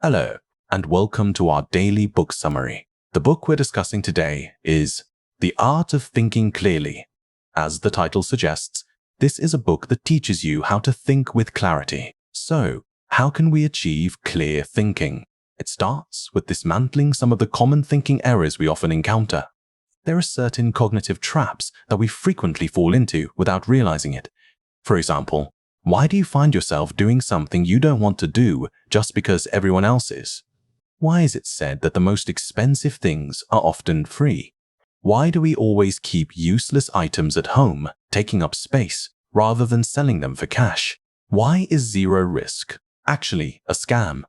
Hello, and welcome to our daily book summary. The book we're discussing today is The Art of Thinking Clearly. As the title suggests, this is a book that teaches you how to think with clarity. So, how can we achieve clear thinking? It starts with dismantling some of the common thinking errors we often encounter. There are certain cognitive traps that we frequently fall into without realizing it. For example, why do you find yourself doing something you don't want to do just because everyone else is? Why is it said that the most expensive things are often free? Why do we always keep useless items at home, taking up space, rather than selling them for cash? Why is zero risk actually a scam?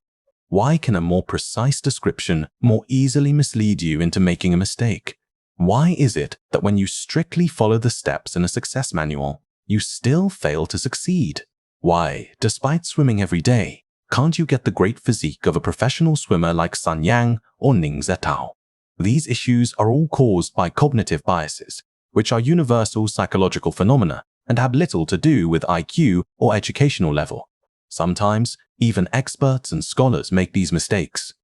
Why can a more precise description more easily mislead you into making a mistake? Why is it that when you strictly follow the steps in a success manual, you still fail to succeed? Why, despite swimming every day, can't you get the great physique of a professional swimmer like Sun Yang or Ning Zetao? These issues are all caused by cognitive biases, which are universal psychological phenomena and have little to do with IQ or educational level. Sometimes, even experts and scholars make these mistakes.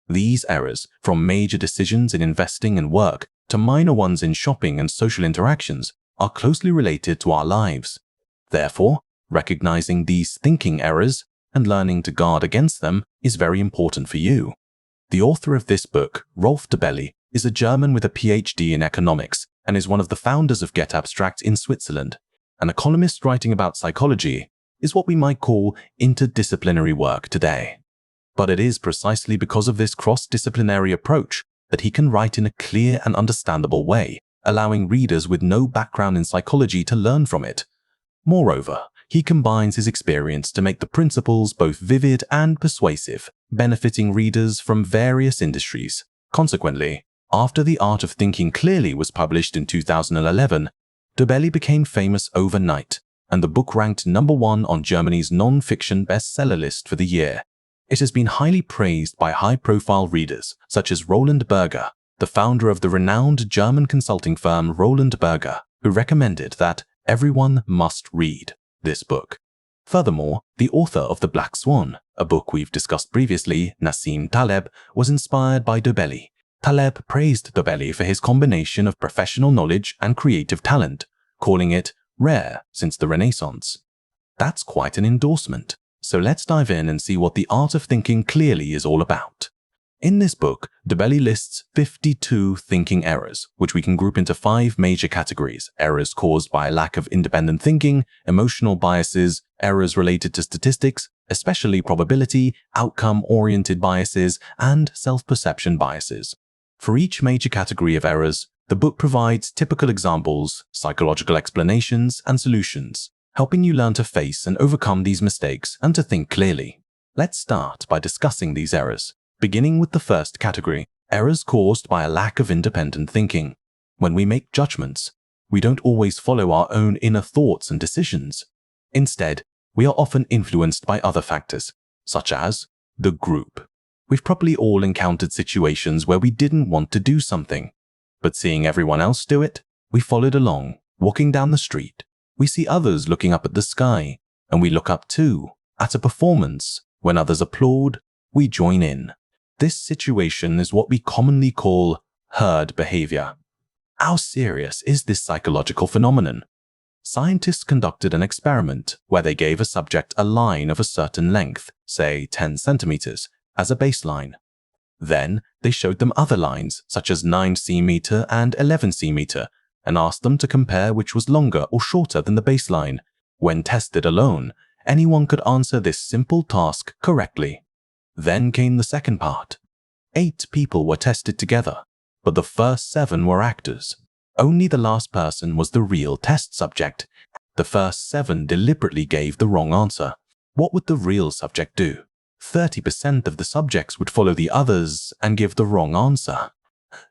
These errors, from major decisions in investing and work to minor ones in shopping and social interactions, are closely related to our lives. Therefore, recognizing these thinking errors and learning to guard against them is very important for you. The author of this book, Rolf Dobelli, is a German with a PhD in economics and is one of the founders of Get Abstract in Switzerland. An economist writing about psychology is what we might call interdisciplinary work today. But it is precisely because of this cross-disciplinary approach that he can write in a clear and understandable way, allowing readers with no background in psychology to learn from it. Moreover, he combines his experience to make the principles both vivid and persuasive, benefiting readers from various industries. Consequently, after The Art of Thinking Clearly was published in 2011, Dobelli became famous overnight, and the book ranked #1 on Germany's non-fiction bestseller list for the year. It has been highly praised by high-profile readers such as Roland Berger, the founder of the renowned German consulting firm Roland Berger, who recommended that everyone must read this book. Furthermore, the author of The Black Swan, a book we've discussed previously, Nassim Taleb, was inspired by Dobelli. Taleb praised Dobelli for his combination of professional knowledge and creative talent, calling it rare since the Renaissance. That's quite an endorsement. So let's dive in and see what The Art of Thinking Clearly is all about. In this book, Dobelli lists 52 thinking errors, which we can group into 5 major categories: errors caused by a lack of independent thinking, emotional biases, errors related to statistics, especially probability, outcome-oriented biases, and self-perception biases. For each major category of errors, the book provides typical examples, psychological explanations, and solutions, helping you learn to face and overcome these mistakes and to think clearly. Let's start by discussing these errors. Beginning with the first category, errors caused by a lack of independent thinking. When we make judgments, we don't always follow our own inner thoughts and decisions. Instead, we are often influenced by other factors, such as the group. We've probably all encountered situations where we didn't want to do something, but seeing everyone else do it, we followed along. Walking down the street, we see others looking up at the sky, and we look up too. At a performance, when others applaud, we join in. This situation is what we commonly call herd behavior. How serious is this psychological phenomenon? Scientists conducted an experiment where they gave a subject a line of a certain length, say 10 centimeters, as a baseline. Then they showed them other lines, such as 9 cm and 11 cm, and asked them to compare which was longer or shorter than the baseline. When tested alone, anyone could answer this simple task correctly. Then came the second part. 8 people were tested together, but the first 7 were actors. Only the last person was the real test subject. The first 7 deliberately gave the wrong answer. What would the real subject do? 30% of the subjects would follow the others and give the wrong answer.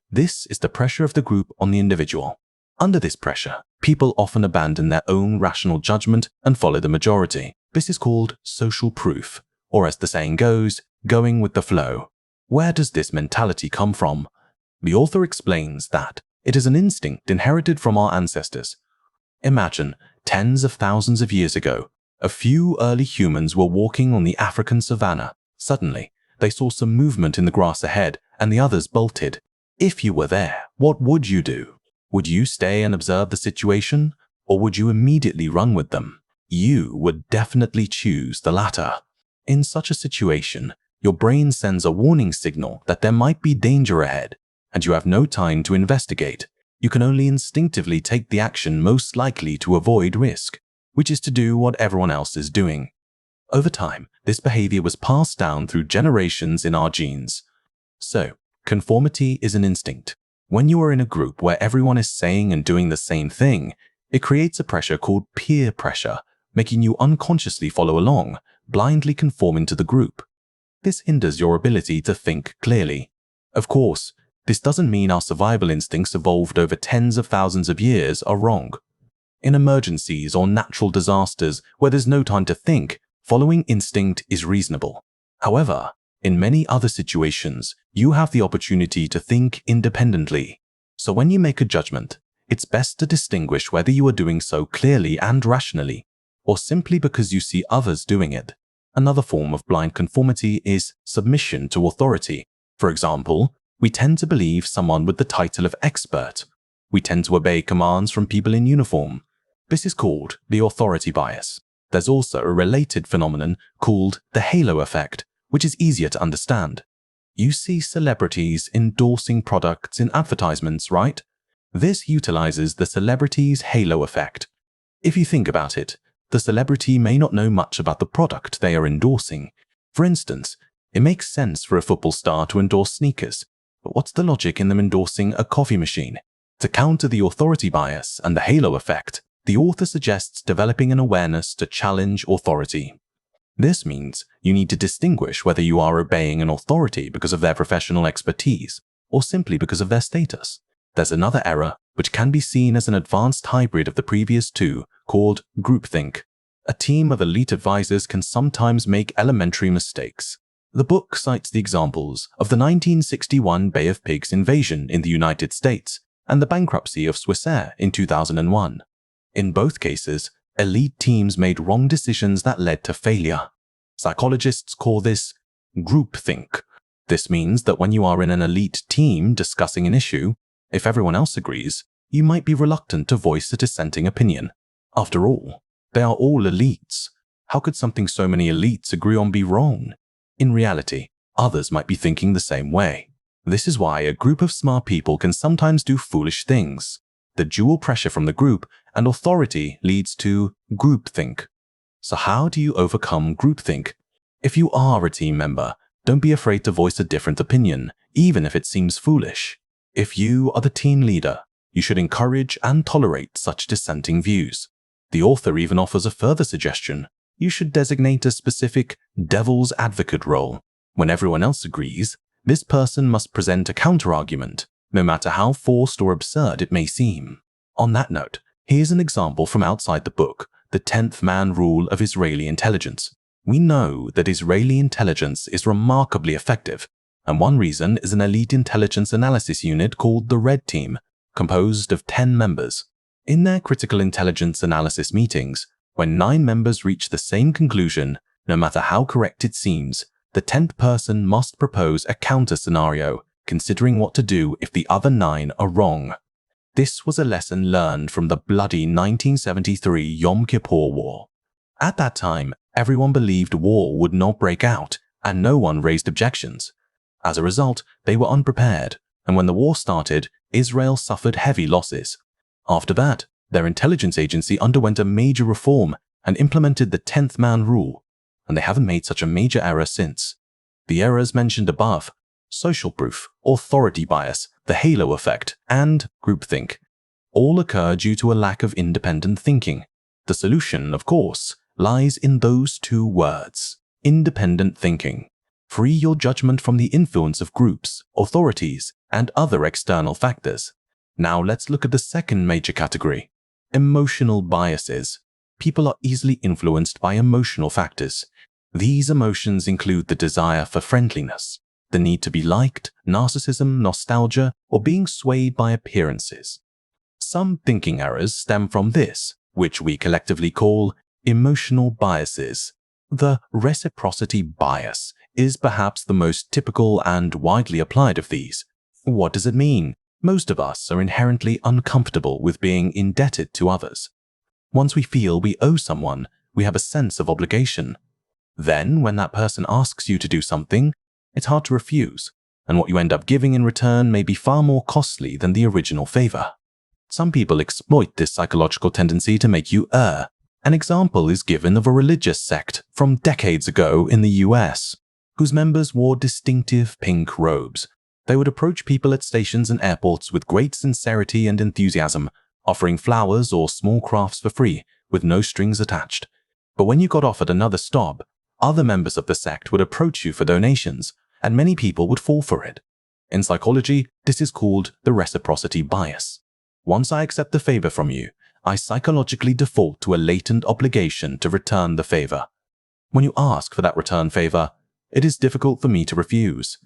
This is the pressure of the group on the individual. Under this pressure, people often abandon their own rational judgment and follow the majority. This is called social proof, or as the saying goes, going with the flow. Where does this mentality come from? The author explains that it is an instinct inherited from our ancestors. Imagine, tens of thousands of years ago, a few early humans were walking on the African savanna. Suddenly, they saw some movement in the grass ahead and the others bolted. If you were there, what would you do? Would you stay and observe the situation, or would you immediately run with them? You would definitely choose the latter. In such a situation, your brain sends a warning signal that there might be danger ahead, and you have no time to investigate. You can only instinctively take the action most likely to avoid risk, which is to do what everyone else is doing. Over time, this behavior was passed down through generations in our genes. So, conformity is an instinct. When you are in a group where everyone is saying and doing the same thing, it creates a pressure called peer pressure, making you unconsciously follow along, blindly conforming to the group. This hinders your ability to think clearly. Of course, this doesn't mean our survival instincts evolved over tens of thousands of years are wrong. In emergencies or natural disasters where there's no time to think, following instinct is reasonable. However, in many other situations, you have the opportunity to think independently. So when you make a judgment, it's best to distinguish whether you are doing so clearly and rationally, or simply because you see others doing it. Another form of blind conformity is submission to authority. For example, we tend to believe someone with the title of expert. We tend to obey commands from people in uniform. This is called the authority bias. There's also a related phenomenon called the halo effect, which is easier to understand. You see celebrities endorsing products in advertisements, right? This utilizes the celebrity's halo effect. If you think about it, the celebrity may not know much about the product they are endorsing. For instance, it makes sense for a football star to endorse sneakers, but what's the logic in them endorsing a coffee machine? To counter the authority bias and the halo effect, the author suggests developing an awareness to challenge authority. This means you need to distinguish whether you are obeying an authority because of their professional expertise or simply because of their status. There's another error which can be seen as an advanced hybrid of the previous two, called groupthink. A team of elite advisors can sometimes make elementary mistakes. The book cites the examples of the 1961 Bay of Pigs invasion in the United States and the bankruptcy of Swissair in 2001. In both cases, elite teams made wrong decisions that led to failure. Psychologists call this groupthink. This means that when you are in an elite team discussing an issue, if everyone else agrees, you might be reluctant to voice a dissenting opinion. After all, they are all elites. How could something so many elites agree on be wrong? In reality, others might be thinking the same way. This is why a group of smart people can sometimes do foolish things. The dual pressure from the group and authority leads to groupthink. So how do you overcome groupthink? If you are a team member, don't be afraid to voice a different opinion, even if it seems foolish. If you are the team leader, you should encourage and tolerate such dissenting views. The author even offers a further suggestion. You should designate a specific devil's advocate role. When everyone else agrees, this person must present a counterargument, no matter how forced or absurd it may seem. On that note, here's an example from outside the book, the 10th man rule of Israeli intelligence. We know that Israeli intelligence is remarkably effective, and one reason is an elite intelligence analysis unit called the Red Team, composed of 10 members. In their critical intelligence analysis meetings, when 9 members reach the same conclusion, no matter how correct it seems, the 10th person must propose a counter scenario, considering what to do if the other 9 are wrong. This was a lesson learned from the bloody 1973 Yom Kippur War. At that time, everyone believed war would not break out, and no one raised objections. As a result, they were unprepared, and when the war started, Israel suffered heavy losses. After that, their intelligence agency underwent a major reform and implemented the 10th man rule, and they haven't made such a major error since. The errors mentioned above, social proof, authority bias, the halo effect, and groupthink, all occur due to a lack of independent thinking. The solution, of course, lies in those 2 words, independent thinking. Free your judgment from the influence of groups, authorities, and other external factors. Now let's look at the second major category, emotional biases. People are easily influenced by emotional factors. These emotions include the desire for friendliness, the need to be liked, narcissism, nostalgia, or being swayed by appearances. Some thinking errors stem from this, which we collectively call emotional biases. The reciprocity bias is perhaps the most typical and widely applied of these. What does it mean? Most of us are inherently uncomfortable with being indebted to others. Once we feel we owe someone, we have a sense of obligation. Then, when that person asks you to do something, it's hard to refuse, and what you end up giving in return may be far more costly than the original favor. Some people exploit this psychological tendency to make you err. An example is given of a religious sect from decades ago in the US, whose members wore distinctive pink robes. They would approach people at stations and airports with great sincerity and enthusiasm, offering flowers or small crafts for free, with no strings attached. But when you got offered another stop, other members of the sect would approach you for donations, and many people would fall for it. In psychology, this is called the reciprocity bias. Once I accept the favor from you, I psychologically default to a latent obligation to return the favor. When you ask for that return favor, it is difficult for me to refuse.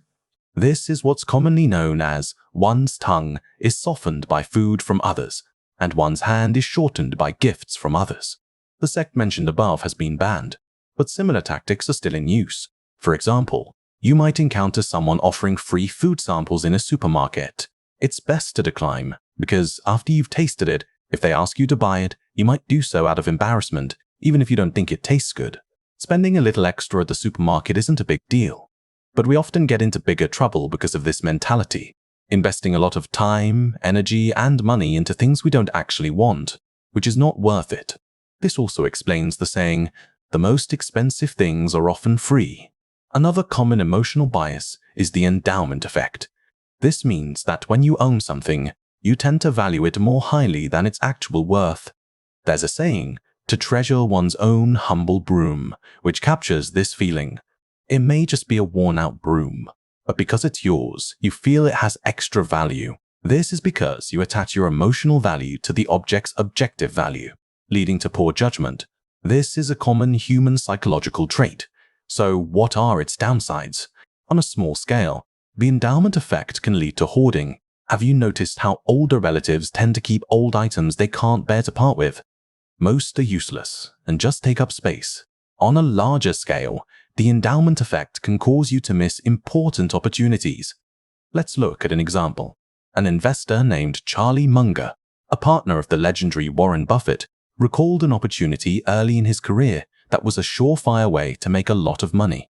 This is what's commonly known as one's tongue is softened by food from others, and one's hand is shortened by gifts from others. The sect mentioned above has been banned, but similar tactics are still in use. For example, you might encounter someone offering free food samples in a supermarket. It's best to decline, because after you've tasted it, if they ask you to buy it, you might do so out of embarrassment, even if you don't think it tastes good. Spending a little extra at the supermarket isn't a big deal. But we often get into bigger trouble because of this mentality, investing a lot of time, energy, and money into things we don't actually want, which is not worth it. This also explains the saying, "The most expensive things are often free." Another common emotional bias is the endowment effect. This means that when you own something, you tend to value it more highly than its actual worth. There's a saying, to treasure one's own humble broom, which captures this feeling. It may just be a worn-out broom, but because it's yours, you feel it has extra value. This is because you attach your emotional value to the object's objective value, leading to poor judgment. This is a common human psychological trait. So what are its downsides? On a small scale, the endowment effect can lead to hoarding. Have you noticed how older relatives tend to keep old items they can't bear to part with? Most are useless and just take up space. On a larger scale, the endowment effect can cause you to miss important opportunities. Let's look at an example. An investor named Charlie Munger, a partner of the legendary Warren Buffett, recalled an opportunity early in his career that was a surefire way to make a lot of money.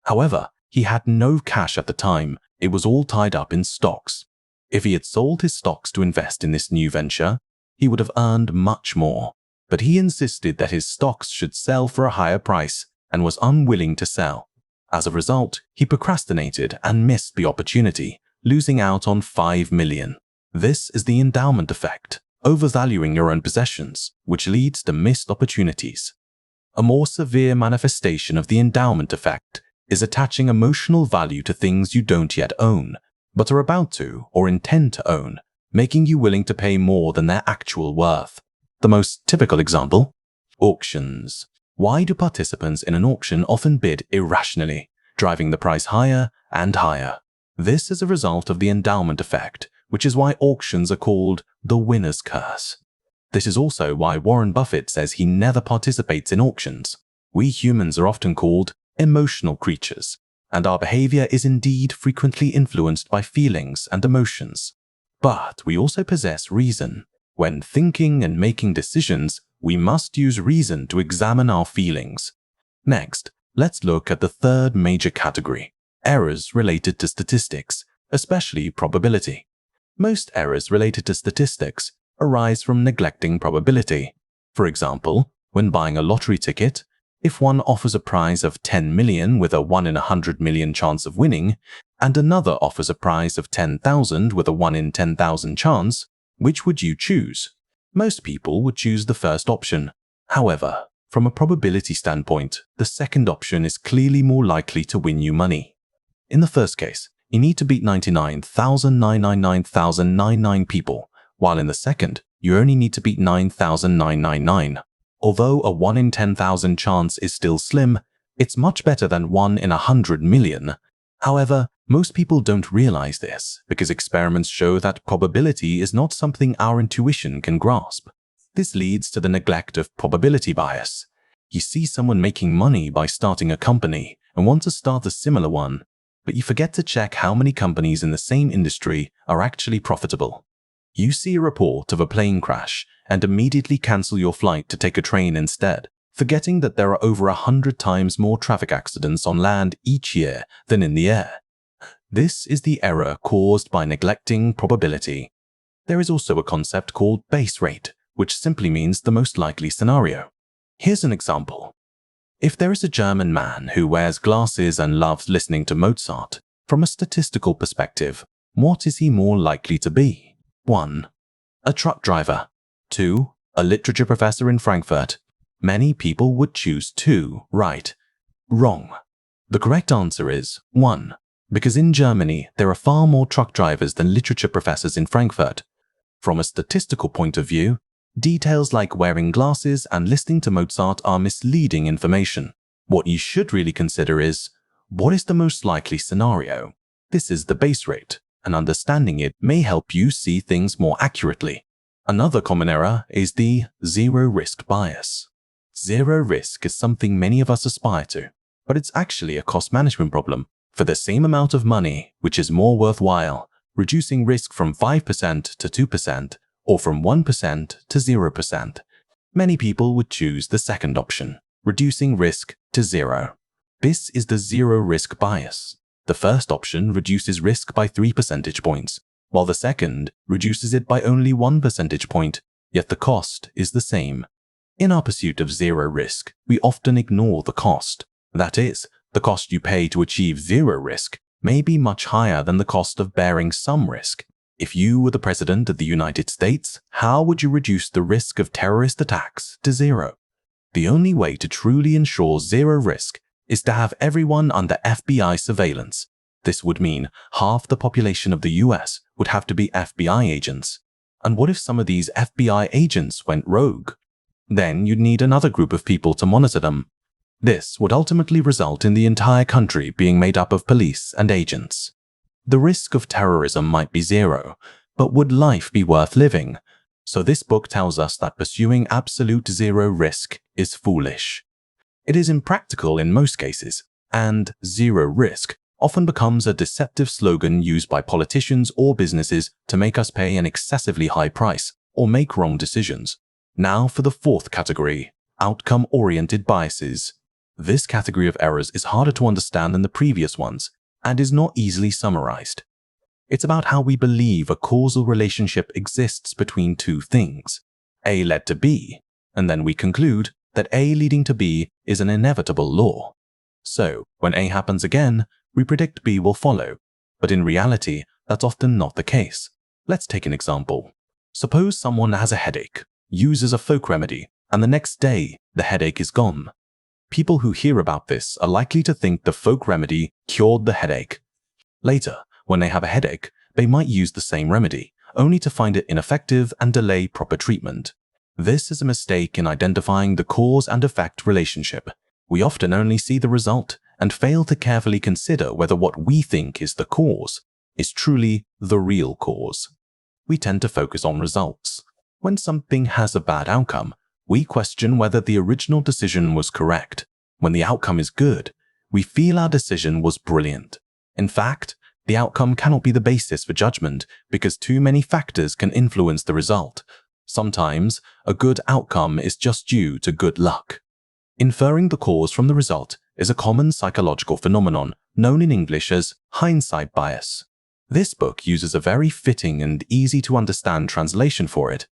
However, he had no cash at the time. It was all tied up in stocks. If he had sold his stocks to invest in this new venture, he would have earned much more. But he insisted that his stocks should sell for a higher price and was unwilling to sell. As a result, he procrastinated and missed the opportunity, losing out on $5 million. This is the endowment effect, overvaluing your own possessions, which leads to missed opportunities. A more severe manifestation of the endowment effect is attaching emotional value to things you don't yet own, but are about to or intend to own, making you willing to pay more than their actual worth. The most typical example? Auctions. Why do participants in an auction often bid irrationally, driving the price higher and higher? This is a result of the endowment effect, which is why auctions are called the winner's curse. This is also why Warren Buffett says he never participates in auctions. We humans are often called emotional creatures, and our behavior is indeed frequently influenced by feelings and emotions. But we also possess reason. When thinking and making decisions, we must use reason to examine our feelings. Next, let's look at the third major category, errors related to statistics, especially probability. Most errors related to statistics arise from neglecting probability. For example, when buying a lottery ticket, if one offers a prize of 10 million with a 1 in 100 million chance of winning, and another offers a prize of 10,000 with a 1 in 10,000 chance, which would you choose? Most people would choose the first option. However, from a probability standpoint, the second option is clearly more likely to win you money. In the first case, you need to beat 99,999,999 people, while in the second, you only need to beat 9,999. Although a 1 in 10,000 chance is still slim, it's much better than 1 in 100 million. However, most people don't realize this because experiments show that probability is not something our intuition can grasp. This leads to the neglect of probability bias. You see someone making money by starting a company, and want to start a similar one, but you forget to check how many companies in the same industry are actually profitable. You see a report of a plane crash and immediately cancel your flight to take a train instead, forgetting that there are over 100 times more traffic accidents on land each year than in the air. This is the error caused by neglecting probability. There is also a concept called base rate, which simply means the most likely scenario. Here's an example. If there is a German man who wears glasses and loves listening to Mozart, from a statistical perspective, what is he more likely to be? 1. A truck driver. 2. A literature professor in Frankfurt. Many people would choose 2, right? Wrong. The correct answer is 1, because in Germany there are far more truck drivers than literature professors in Frankfurt. From a statistical point of view, details like wearing glasses and listening to Mozart are misleading information. What you should really consider is, what is the most likely scenario? This is the base rate, and understanding it may help you see things more accurately. Another common error is the zero-risk bias. Zero risk is something many of us aspire to, but it's actually a cost management problem. For the same amount of money, which is more worthwhile, reducing risk from 5% to 2% or from 1% to 0%. Many people would choose the second option, reducing risk to 0. This is the zero-risk bias. The first option reduces risk by 3 percentage points, while the second reduces it by only 1 percentage point, yet the cost is the same. In our pursuit of zero risk, we often ignore the cost. That is, the cost you pay to achieve zero risk may be much higher than the cost of bearing some risk. If you were the President of the United States, how would you reduce the risk of terrorist attacks to 0? The only way to truly ensure zero risk is to have everyone under FBI surveillance. This would mean half the population of the US would have to be FBI agents. And what if some of these FBI agents went rogue? Then you'd need another group of people to monitor them. This would ultimately result in the entire country being made up of police and agents. The risk of terrorism might be 0, but would life be worth living? So this book tells us that pursuing absolute zero risk is foolish. It is impractical in most cases, and zero risk often becomes a deceptive slogan used by politicians or businesses to make us pay an excessively high price or make wrong decisions. Now for the fourth category, outcome-oriented biases. This category of errors is harder to understand than the previous ones and is not easily summarized. It's about how we believe a causal relationship exists between two things. A led to B, and then we conclude that A leading to B is an inevitable law. So, when A happens again, we predict B will follow, but in reality, that's often not the case. Let's take an example. Suppose someone has a headache, uses a folk remedy, and the next day, the headache is gone. People who hear about this are likely to think the folk remedy cured the headache. Later, when they have a headache, they might use the same remedy, only to find it ineffective and delay proper treatment. This is a mistake in identifying the cause and effect relationship. We often only see the result and fail to carefully consider whether what we think is the cause is truly the real cause. We tend to focus on results. When something has a bad outcome, we question whether the original decision was correct. When the outcome is good, we feel our decision was brilliant. In fact, the outcome cannot be the basis for judgment because too many factors can influence the result. Sometimes, a good outcome is just due to good luck. Inferring the cause from the result is a common psychological phenomenon known in English as hindsight bias. This book uses a very fitting and easy to understand translation for it,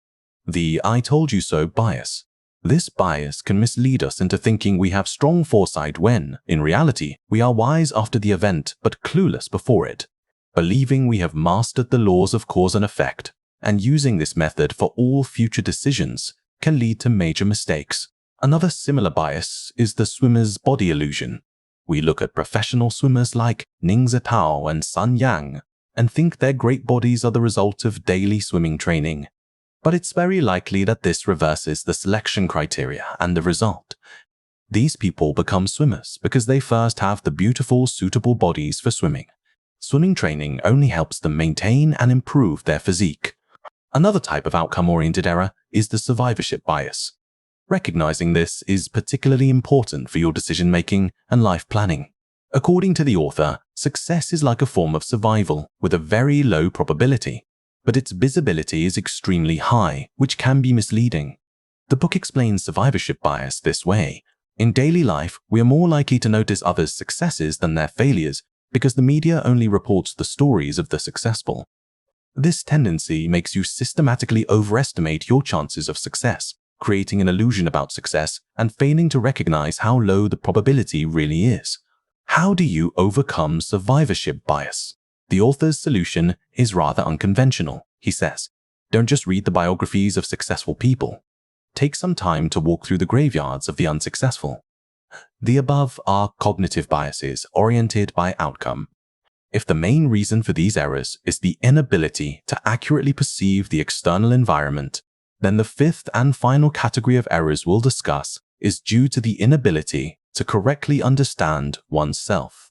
the I told you so bias. This bias can mislead us into thinking we have strong foresight when, in reality, we are wise after the event but clueless before it. Believing we have mastered the laws of cause and effect and using this method for all future decisions can lead to major mistakes. Another similar bias is the swimmer's body illusion. We look at professional swimmers like Ning Zitao and Sun Yang and think their great bodies are the result of daily swimming training. But it's very likely that this reverses the selection criteria and the result. These people become swimmers because they first have the beautiful, suitable bodies for swimming. Swimming training only helps them maintain and improve their physique. Another type of outcome-oriented error is the survivorship bias. Recognizing this is particularly important for your decision-making and life planning. According to the author, success is like a form of survival with a very low probability, but its visibility is extremely high, which can be misleading. The book explains survivorship bias this way. In daily life, we are more likely to notice others' successes than their failures because the media only reports the stories of the successful. This tendency makes you systematically overestimate your chances of success, creating an illusion about success and failing to recognize how low the probability really is. How do you overcome survivorship bias? The author's solution is rather unconventional, he says. Don't just read the biographies of successful people. Take some time to walk through the graveyards of the unsuccessful. The above are cognitive biases oriented by outcome. If the main reason for these errors is the inability to accurately perceive the external environment, then the fifth and final category of errors we'll discuss is due to the inability to correctly understand oneself.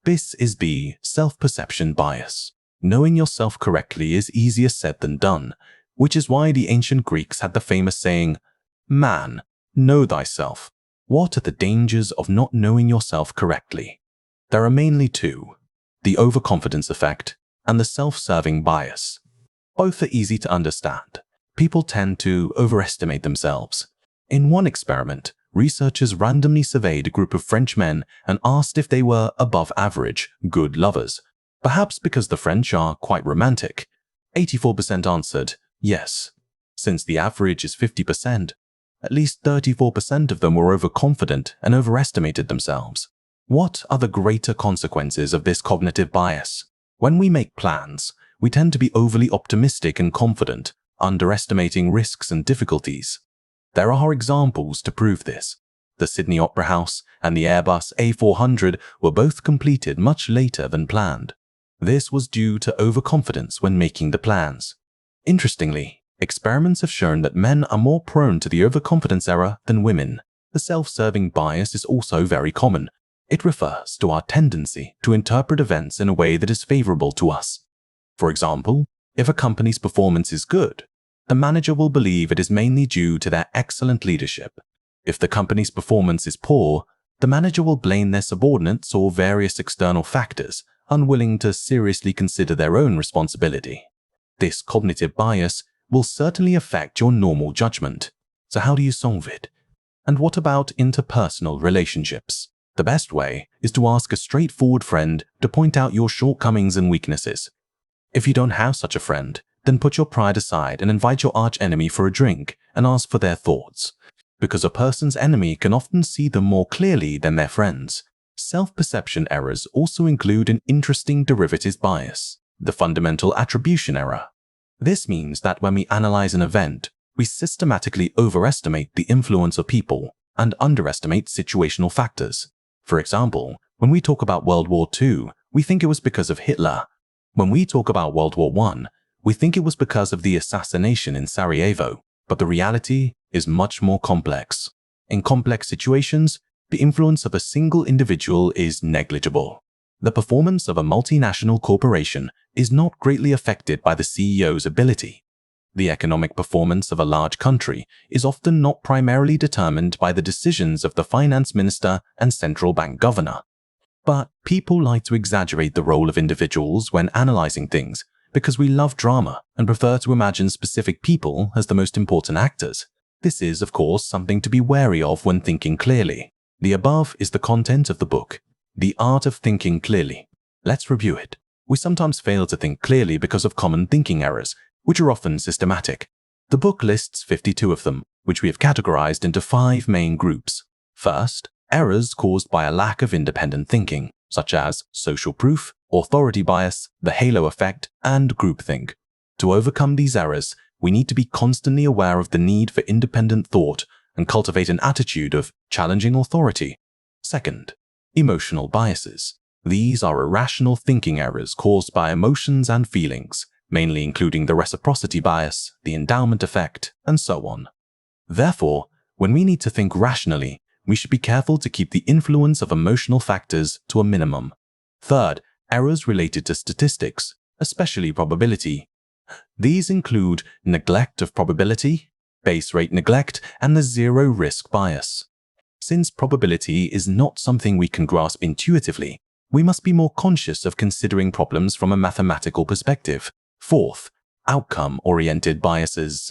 This is the self-perception bias. Knowing yourself correctly is easier said than done, which is why the ancient Greeks had the famous saying, "Man, know thyself." What are the dangers of not knowing yourself correctly? There are mainly two: the overconfidence effect and the self-serving bias. Both are easy to understand. People tend to overestimate themselves. In one experiment, researchers randomly surveyed a group of French men and asked if they were above average, good lovers. Perhaps because the French are quite romantic. 84% answered yes. Since the average is 50%, at least 34% of them were overconfident and overestimated themselves. What are the greater consequences of this cognitive bias? When we make plans, we tend to be overly optimistic and confident, underestimating risks and difficulties. There are examples to prove this. The Sydney Opera House and the Airbus A400 were both completed much later than planned. This was due to overconfidence when making the plans. Interestingly, experiments have shown that men are more prone to the overconfidence error than women. The self-serving bias is also very common. It refers to our tendency to interpret events in a way that is favorable to us. For example, if a company's performance is good, the manager will believe it is mainly due to their excellent leadership. If the company's performance is poor, the manager will blame their subordinates or various external factors, unwilling to seriously consider their own responsibility. This cognitive bias will certainly affect your normal judgment. So how do you solve it? And what about interpersonal relationships? The best way is to ask a straightforward friend to point out your shortcomings and weaknesses. If you don't have such a friend, then put your pride aside and invite your arch-enemy for a drink and ask for their thoughts. Because a person's enemy can often see them more clearly than their friends. Self-perception errors also include an interesting derivatives bias, the fundamental attribution error. This means that when we analyze an event, we systematically overestimate the influence of people and underestimate situational factors. For example, when we talk about World War II, we think it was because of Hitler. When we talk about World War I, we think it was because of the assassination in Sarajevo. But the reality is much more complex. In complex situations, the influence of a single individual is negligible. The performance of a multinational corporation is not greatly affected by the CEO's ability. The economic performance of a large country is often not primarily determined by the decisions of the finance minister and central bank governor. But people like to exaggerate the role of individuals when analyzing things because we love drama and prefer to imagine specific people as the most important actors. This is, of course, something to be wary of when thinking clearly. The above is the content of the book, The Art of Thinking Clearly. Let's review it. We sometimes fail to think clearly because of common thinking errors, which are often systematic. The book lists 52 of them, which we have categorized into 5 main groups. First, errors caused by a lack of independent thinking, such as social proof, authority bias, the halo effect, and groupthink. To overcome these errors, we need to be constantly aware of the need for independent thought and cultivate an attitude of challenging authority. Second, emotional biases. These are irrational thinking errors caused by emotions and feelings, mainly including the reciprocity bias, the endowment effect, and so on. Therefore, when we need to think rationally, we should be careful to keep the influence of emotional factors to a minimum. Third, errors related to statistics, especially probability. These include neglect of probability, base rate neglect, and the zero risk bias. Since probability is not something we can grasp intuitively, We must be more conscious of considering problems from a mathematical perspective. Fourth, outcome-oriented biases.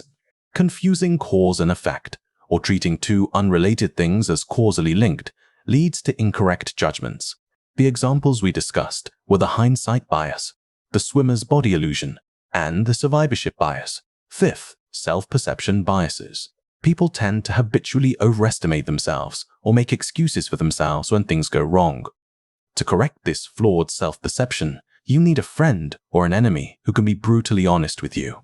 Confusing cause and effect, or treating two unrelated things as causally linked, leads to incorrect judgments. The examples we discussed were the hindsight bias, the swimmer's body illusion, and the survivorship bias. Fifth, self-perception biases. People tend to habitually overestimate themselves or make excuses for themselves when things go wrong. To correct this flawed self-perception, you need a friend or an enemy who can be brutally honest with you.